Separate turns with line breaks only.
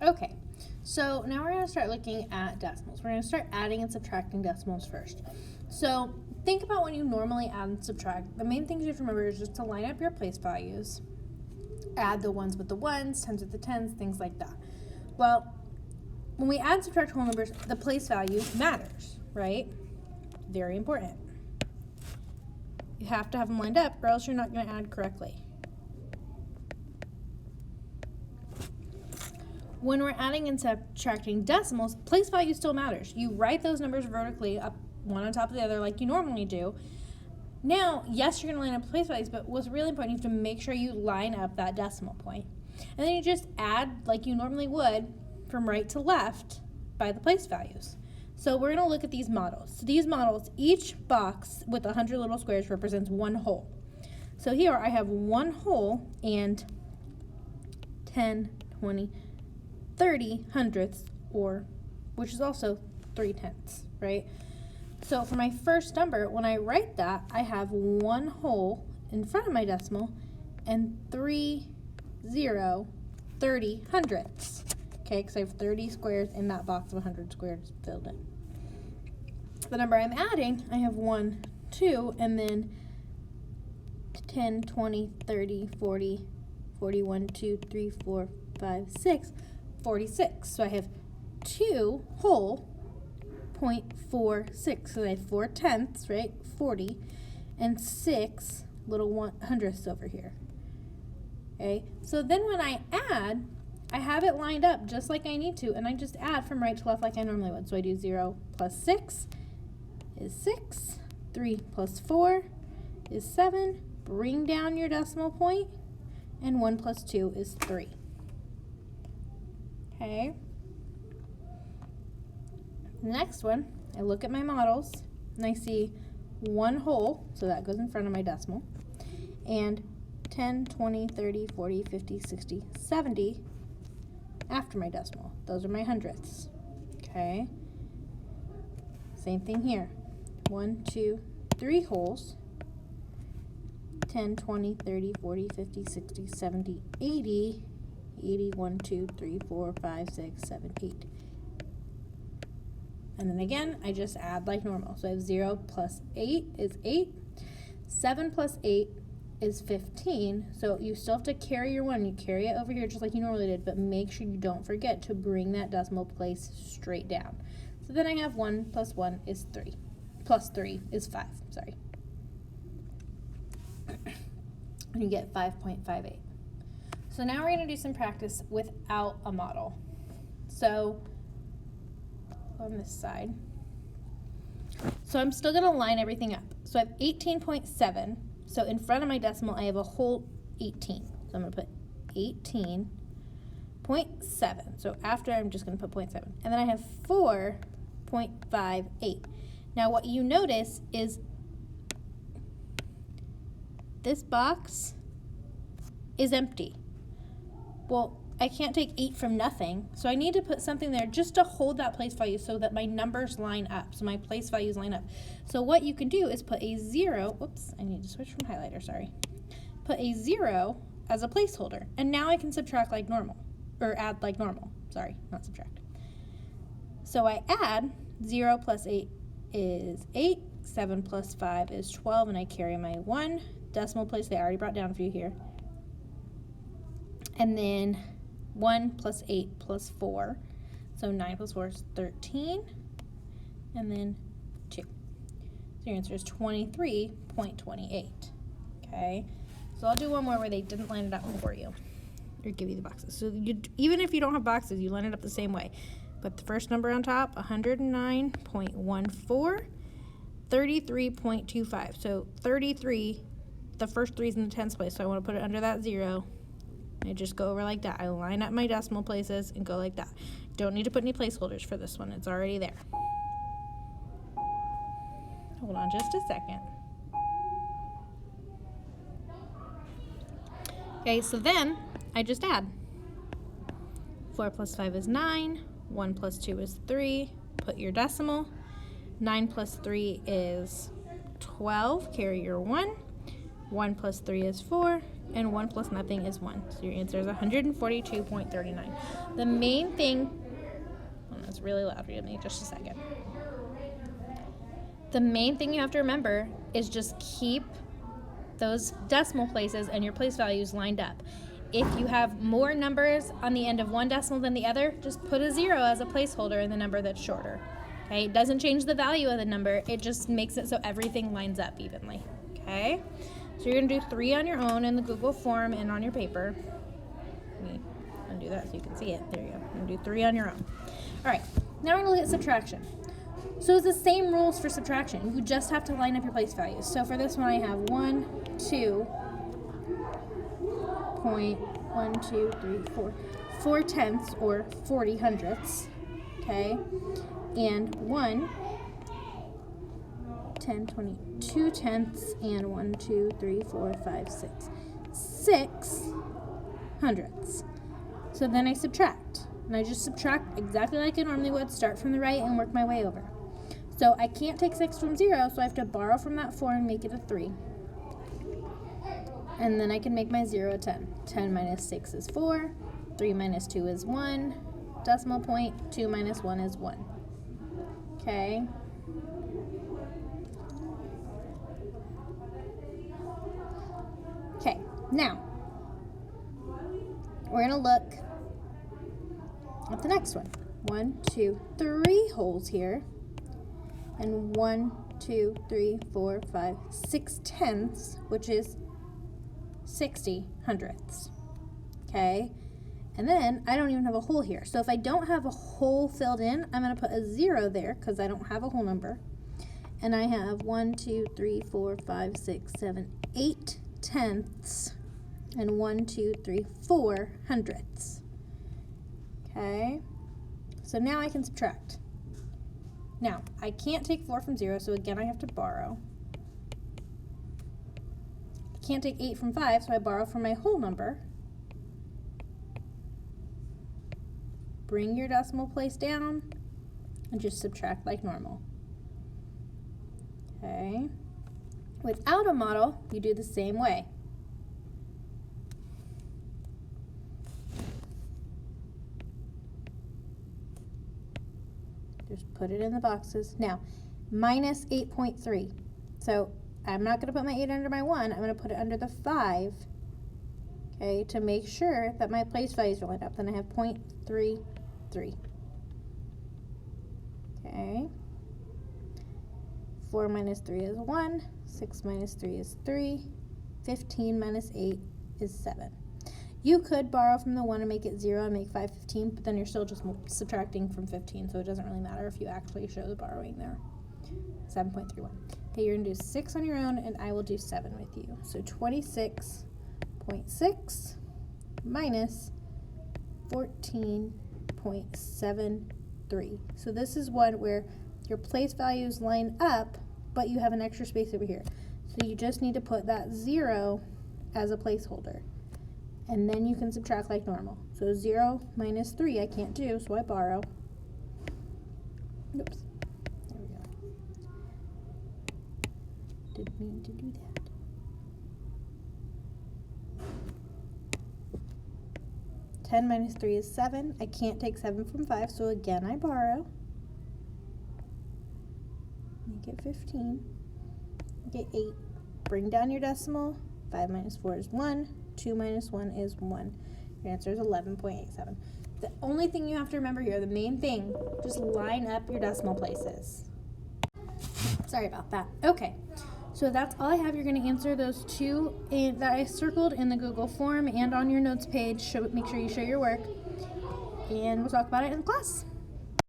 Okay, so now we're going to start looking at decimals. We're going to start adding and subtracting decimals first. So think about when you normally add and subtract. The main things you have to remember is just to line up your place values, add the ones with the ones, tens with the tens, things like that. Well, when we add and subtract whole numbers, the place value matters, right? Very important. You have to have them lined up or else you're not going to add correctly. When we're adding and subtracting decimals, place value still matters. You write those numbers vertically up one on top of the other like you normally do. Now, yes, you're going to line up place values, but what's really important, you have to make sure you line up that decimal point. And then you just add like you normally would from right to left by the place values. So we're going to look at these models. So these models, each box with 100 little squares represents one whole. So here I have one whole and 10, 20, 30 hundredths, or which is also 3/10, right? So for my first number, when I write that, I have one whole in front of my decimal and 30 hundredths. Okay, because I have 30 squares in that box of 100 squares filled in. The number I'm adding, I have 1, 2, and then 10, 20, 30, 40, 41, 2, 3, 4, 5, 6, 46. So I have 2 whole 0.46. So I have 4/10, right? 40, and 6 little hundredths over here. Okay, so then when I add, I have it lined up just like I need to, and I just add from right to left like I normally would. So I do 0 plus 6 is 6, 3 plus 4 is 7, bring down your decimal point, and 1 plus 2 is 3. Okay. Next one, I look at my models, and I see one whole, so that goes in front of my decimal, and 10, 20, 30, 40, 50, 60, 70 after my decimal. Those are my hundredths. Okay. Same thing here. 1, 2, 3 wholes. 10, 20, 30, 40, 50, 60, 70, 80. 80, 1, 2, 3, 4, 5, 6, 7, 8. And then again, I just add like normal. So I have 0 plus 8 is 8. 7 plus 8 is 15. So you still have to carry your 1. You carry it over here just like you normally did, but make sure you don't forget to bring that decimal place straight down. So then I have 1 plus 1 is 3. Plus 3 is 5, sorry. And you get 5.58. So now we're going to do some practice without a model. So on this side. So I'm still going to line everything up. So I have 18.7. So in front of my decimal, I have a whole 18. So I'm going to put 18.7. So after, I'm just going to put 0.7. And then I have 4.58. Now what you notice is this box is empty. Well, I can't take 8 from nothing, so I need to put something there just to hold that place value so that my numbers line up, so my place values line up. So what you can do is put a 0, whoops, I need to switch from highlighter, sorry. Put a 0 as a placeholder, and now I can subtract like normal, or add like normal, sorry, not subtract. So I add 0 plus 8 is 8, 7 plus 5 is 12, and I carry my 1 decimal place they already brought down for you here. And then 1 plus 8 plus 4. So 9 plus 4 is 13. And then 2. So your answer is 23.28. Okay. So I'll do one more where they didn't line it up for you. Or give you the boxes. So even if you don't have boxes, you line it up the same way. Put the first number on top, 109.14. 33.25. So 33, the first 3 is in the tens place. So I want to put it under that 0. I just go over like that. I line up my decimal places and go like that. Don't need to put any placeholders for this one. It's already there. Hold on just a second. Okay, so then I just add. 4 plus 5 is 9. 1 plus 2 is 3. Put your decimal. 9 plus 3 is 12. Carry your 1. 1 plus 3 is 4. and 1 plus nothing is 1. So your answer is 142.39. The main thing, it's really loud, give me just a second. The main thing you have to remember is just keep those decimal places and your place values lined up. If you have more numbers on the end of one decimal than the other, just put a 0 as a placeholder in the number that's shorter. Okay, it doesn't change the value of the number, it just makes it so everything lines up evenly. Okay, so you're going to do 3 on your own in the Google form and on your paper. Let me undo that so you can see it. There you go. You're going to do 3 on your own. All right, now we're going to look at subtraction. So it's the same rules for subtraction. You just have to line up your place values. So for this one, I have 1, 2, 4 tenths or 40 hundredths, okay, and 1, 10, 20, 2 tenths, and 1, 2, 3, 4, 5, 6 hundredths. So then I subtract, and I just subtract exactly like I normally would, start from the right and work my way over. So I can't take 6 from 0, so I have to borrow from that 4 and make it a 3. And then I can make my 0 a 10. 10 minus 6 is 4. 3 minus 2 is 1. Decimal point. 2 minus 1 is 1. Okay. Okay, now we're going to look at the next one. 1, 2, 3 holes here. And 1, 2, 3, 4, 5, 6 tenths, which is 60 hundredths. Okay, and then I don't even have a hole here. So if I don't have a hole filled in, I'm going to put a 0 there because I don't have a whole number. And I have 1, 2, 3, 4, 5, 6, 7, 8 tenths, and 1, 2, 3, 4 hundredths. Okay, so now I can subtract. Now, I can't take 4 from 0, so again I have to borrow. I can't take 8 from 5, so I borrow from my whole number. Bring your decimal place down, and just subtract like normal. Okay. Without a model, you do the same way. Just put it in the boxes. Now, minus 8.3. So I'm not going to put my 8 under my 1. I'm going to put it under the 5, okay, to make sure that my place values are lined up. Then I have 0.33. Okay. 4 minus 3 is 1. 6 minus 3 is 3. 15 minus 8 is 7. You could borrow from the 1 and make it 0 and make 5 15, but then you're still just subtracting from 15, so it doesn't really matter if you actually show the borrowing there. 7.31. Okay, you're going to do 6 on your own, and I will do 7 with you. So 26.6 minus 14.73. So this is one where your place values line up, but you have an extra space over here. So you just need to put that 0 as a placeholder. And then you can subtract like normal. So 0 minus 3 I can't do, so I borrow. Oops. There we go. Didn't mean to do that. Ten minus 3 is 7. I can't take 7 from 5, so again I borrow. Make it 15. Get 8. Bring down your decimal. 5 minus 4 is 1. 2 minus 1 is 1. Your answer is 11.87. The only thing you have to remember here, the main thing, just line up your decimal places. Sorry about that. Okay, so that's all I have. You're going to answer those 2 that I circled in the Google form and on your notes page. Make sure you show your work, and we'll talk about it in class.